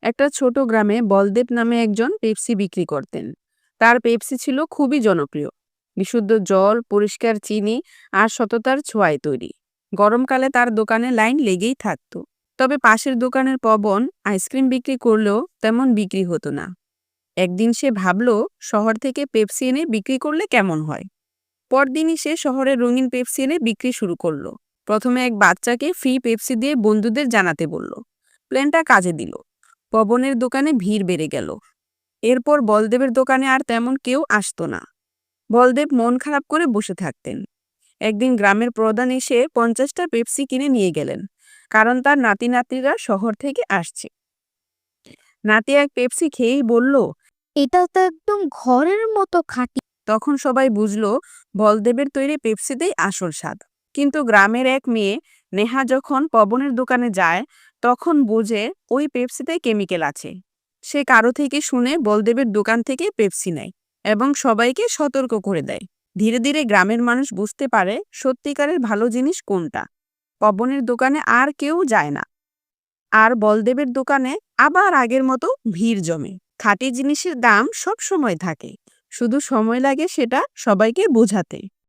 একটা ছোট গ্রামে বলদেব নামে একজন পেপসি বিক্রি করতেন। তার পেপসি ছিল খুবই জনপ্রিয়। বিশুদ্ধ জল, পরিষ্কার চিনি আর সততার ছোঁয়ায় তৈরি। গরমকালে তার দোকানে লাইন লেগেই থাকতো। তবে পাশের দোকানের পবন আইসক্রিম বিক্রি করলেও তেমন বিক্রি হতো না। একদিন সে ভাবল, শহর থেকে পেপসি এনে বিক্রি করলে কেমন হয়। পরদিনই সে শহরে রঙিন পেপসি এনে বিক্রি শুরু করলো। প্রথমে এক বাচ্চাকে ফ্রি পেপসি দিয়ে বন্ধুদের জানাতে বলল। প্ল্যানটা কাজে দিল। পবনের দোকানে ভিড় বেড়ে গেল। এরপর বলদেবের দোকানে আর তেমন কেউ আসতো না। বলদেব মন খারাপ করে বসে থাকতেন। একদিন গ্রামের প্রধান এসে 50টা পেপসি কিনে নিয়ে গেলেন, কারণ তার নাতি নাতনিরা শহর থেকে আসছে। নাতি এক পেপসি খেয়েই বলল, এটা তো একদম ঘরের মতো খাঁটি। তখন সবাই বুঝলো বলদেবের তৈরি পেপসিতেই আসল স্বাদ। কিন্তু গ্রামের এক মেয়ে নেহা যখন পবনের দোকানে যায়, তখন বোঝে ওই পেপসিতে কেমিক্যাল আছে। সে কারো থেকে শুনে বলদেবের দোকান থেকে পেপসি নেয় এবং সবাইকে সতর্ক করে দেয়। ধীরে ধীরে গ্রামের মানুষ বুঝতে পারে সত্যিকারের ভালো জিনিস কোনটা। পবনের দোকানে আর কেউ যায় না, আর বলদেবের দোকানে আবার আগের মতো ভিড় জমে। খাঁটি জিনিসের দাম সব সময় থাকে, শুধু সময় লাগে সেটা সবাইকে বোঝাতে।